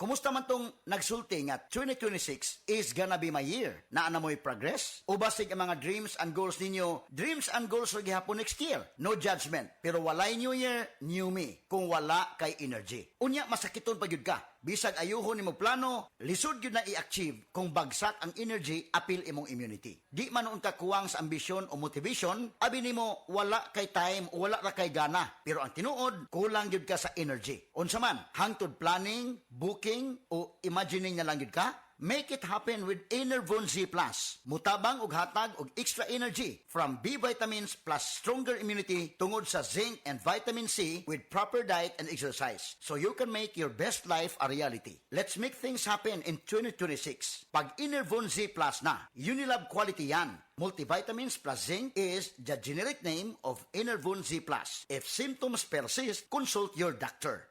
kumusta man tong nagsulti nga 2026 is gonna be my year? Naana mo'y progress? O basig ang mga dreams and goals ninyo, dreams and goals ro gihapon next year? No judgment. Pero walay new year, new me. Kung wala kay energy. Unya, masakiton pa yun ka. Bisag ayuhon nimo plano, lisod yun na i-achieve kung bagsak ang energy, apil imong immunity. Di man unta kuwang sa ambisyon o motivation, abi nimo wala kay time o wala ra kay gana. Pero ang tinuod, kulang yun ka sa energy. Unsa man, hangtod planning, booking, o imagining na lang yun ka, make it happen with Enervon Z+. Mutabang og hatag og extra energy from B vitamins plus stronger immunity tungod sa zinc and vitamin C with proper diet and exercise. So you can make your best life a reality. Let's make things happen in 2026. Pag Enervon Z+ na, Unilab quality yan. Multivitamins plus zinc is the generic name of Enervon Z+. If symptoms persist, consult your doctor.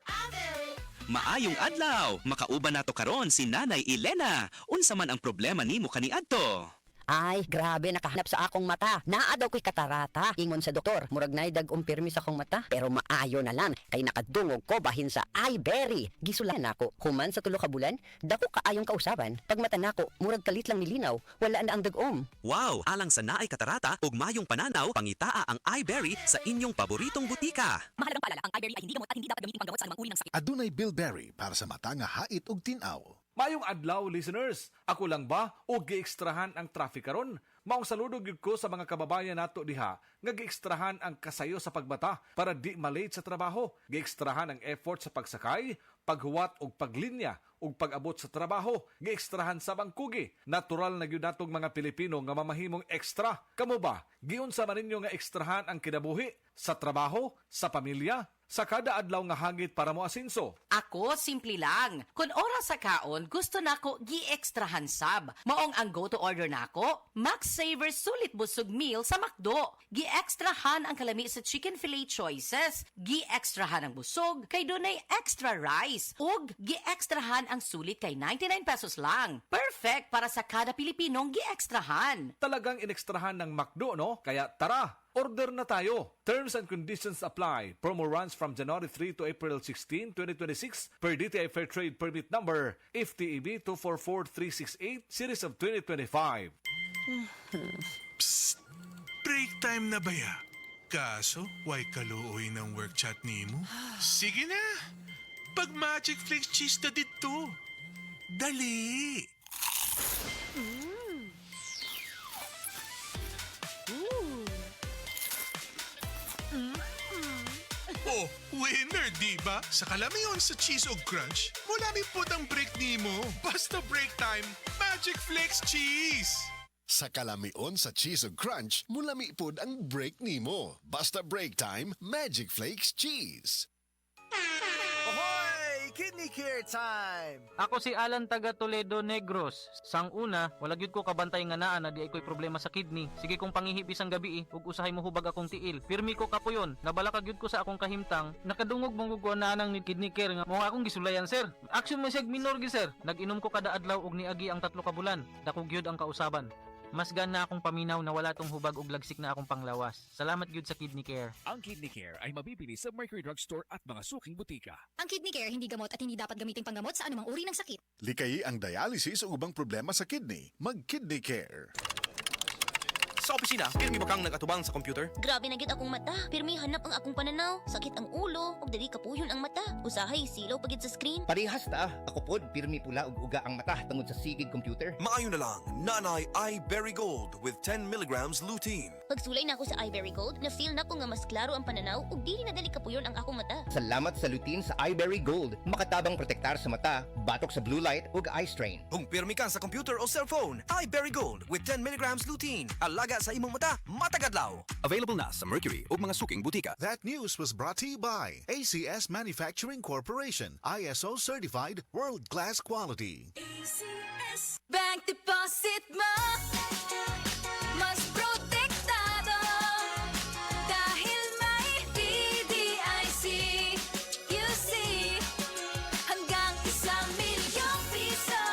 Maayong adlaw, makauban nato karon si Nanay Elena. Unsa man ang problema nimo kaniadto? Ay, grabe, nakahanap sa akong mata. Naa daw ko'y katarata. Ingon sa doktor, murag na'y dag-umpirmi sa akong mata. Pero maayo na lang, kay nakadungog ko bahin sa iBerry. Gisulan ako, human sa tulo ka bulan, dako kaayong kausaban. Pag mata nako, murag kalit lang nilinaw, wala na ang dag-om. Wow, alang sa naay katarata ug mayong pananaw, pangitaa ang iBerry sa inyong paboritong butika. Mahalagang paalala, ang iBerry ay hindi gamot at hindi dapat gamitin panggamot sa anumang uri ng sakit. Adunay Bilberry para sa mata nga hait ug tinaw. Mayong adlaw, listeners. Ako lang ba o giekstrahan ang traffic karon? Maong saludog yun ko sa mga kababayan nato diha nga giekstrahan ang kasayo sa pagbata para di malate sa trabaho. Giekstrahan ang effort sa pagsakay, paghuwat og paglinya ug pag-abot sa trabaho. Giekstrahan sa bangkugi. Natural na gyud natong mga Pilipino nga mamahimong ekstra. Kamo ba? Giunsa man ninyo nga ekstrahan ang kinabuhi sa trabaho, sa pamilya, sa kada adlaw nga hangit para mo asinso? Ako, simple lang. Kung oras sa kaon, gusto nako gi-extrahan sab. Maong ang go-to order nako, Max Saver Sulit Busog Meal sa McDo. Gi-extrahan ang kalami sa chicken fillet choices. Gi-extrahan ang busog, kay dunay extra rice. Ug gi-extrahan ang sulit kay 99 pesos lang. Perfect para sa kada Pilipinong gi-extrahan. Talagang inekstrahan ng McDo, no? Kaya tara, order na tayo. Terms and conditions apply. Promo runs from January 3 to April 16, 2026 per DTI Fair Trade Permit Number FTEB 244368 Series of 2025. Psst! Break time na ba ya? Kaso, why kaluoy ng work chat ni mo? Sige na! Pag Magic Flakes cheese na dito. Dali! Oh, winner, diba? Sa kalamiyon sa cheese o crunch, mulami po ang break ni mo. Basta break time, Magic Flakes cheese! Sa kalamion sa cheese ug crunch, mulami pod ang break nimo. Basta break time, Magic Flakes cheese. Ahoy! Kidney Care time! Ako si Alan taga Toledo Negros. Sang una, wala gyud ko kabantay nga naa na di ay ko'y problema sa kidney. Sige kong pangihip isang gabi ug usahay mo hubag akong tiil. Pirmi ko kapuyon, nabalaka gyud ko sa akong kahimtang. Nakadungog mong na nang ni Kidney Care nga mo akong gisulayan sir. Action man siya minor gi sir. Nag-inom ko kada adlaw ug niagi ang 3 ka bulan. Dako gyud ang kausaban. Mas gana akong paminaw na wala tong hubag ug lagsik na akong panglawas. Salamat gyud sa Kidney Care. Ang Kidney Care ay mabibili sa Mercury Drugstore at mga suking butika. Ang Kidney Care hindi gamot at hindi dapat gamitin panggamot sa anumang uri ng sakit. Likayi ang dialysis o ubang problema sa kidney. Mag-Kidney Care. Sa opisina, pirmi ba kang nagatubang sa computer? Grabe na gyud akong mata. Pirmi hanap ang akong pananaw. Sakit ang ulo, ug dali kapuyon ang mata. Usahay silaw pagid sa screen. Parehas ta. Ako pod, pirmi pula ug uga ang mata tungod sa sigid computer. Maayo na lang, Nanay iBerry Gold with 10 milligrams lutein. Pagsulay na ako sa iBerry Gold, na-feel na ko nga mas klaro ang pananaw ug dili na dali kapuyon ang akong mata. Salamat sa lutein sa iBerry Gold. Makatabang protektar sa mata, batok sa blue light ug eye strain. Kung pirmi ka sa computer o cellphone, iBerry Gold with 10 milligrams lutein. Alaga sa imong mata, matagadlaw. Available na sa Mercury ug mga suking butika. That news was brought to you by ACS Manufacturing Corporation, ISO certified world-class quality. ACS Bank Deposit mo mas protektado dahil may PDIC. You see, hanggang 1,000,000 piso,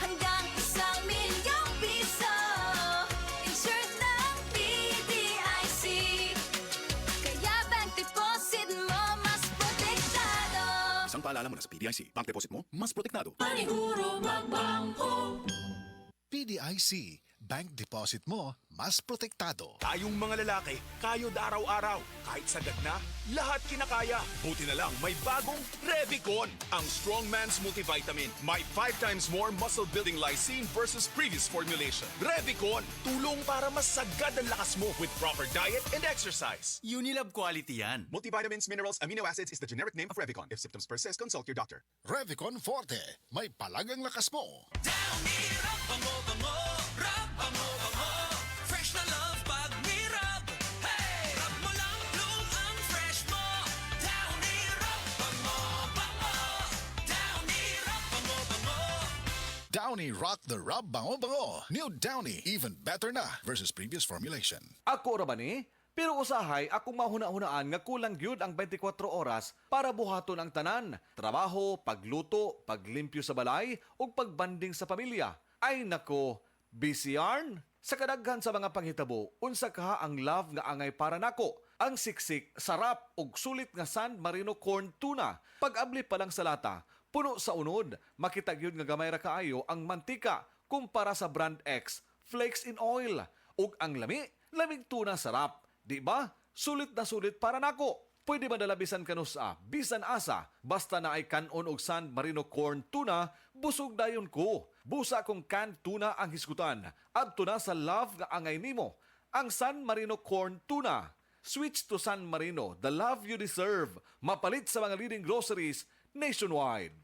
hanggang 1,000,000 piso. Insured ng PDIC, kaya bank deposit mo mas protektado. Isang paalala Paalala mo na sa PDIC, bank deposit mo, mas protektado. PDIC, bank deposit mo, mas protektado. Tayong mga lalaki, kayod araw-araw. Kahit sagad na, lahat kinakaya. Buti na lang, may bagong Revicon, ang Strong Man's Multivitamin. May 5 times more muscle-building lysine versus previous formulation. Revicon, tulong para mas sagad ang lakas mo with proper diet and exercise. Unilab quality yan. Multivitamins, minerals, amino acids is the generic name of Revicon. If symptoms persist, consult your doctor. Revicon Forte, may palagang lakas mo. Fresh na love pag nirab. Hey! Rub mo lang bloom ang fresh mo. Downy Rub Bango Bango. Downy Rub Bango Bango. Downy Rock the Rub Bango Bango. New Downy, even better na versus previous formulation. Ako ra ba ni? Pero usahay, akong mahuna-hunaan nga kulang gyud ang 24 oras para buhaton ang tanan. Trabaho, pagluto, paglimpyo sa balay, ug pagbanding sa pamilya. Ay nako, busy yarn? Sa kadaghan sa mga panghitabo, unsa kaha ang love nga angay para nako. Ang siksik, sarap ug sulit nga San Marino corn tuna. Pag-abli pa lang sa lata, puno sa unod, makita gyud nga gamay ra kaayo ang mantika kumpara sa brand X, flakes in oil. Ug ang lami, lamig tuna sarap. Di ba? Sulit na sulit para nako. Pwede ba nalabisan kanusa, bisan asa, basta na ay kanon og San Marino corn tuna, busog dayon ko. Busa kong canned tuna ang hisgutan. At tuna sa love nga angay nimo, ang San Marino corn tuna. Switch to San Marino, the love you deserve. Mapalit sa mga leading groceries nationwide.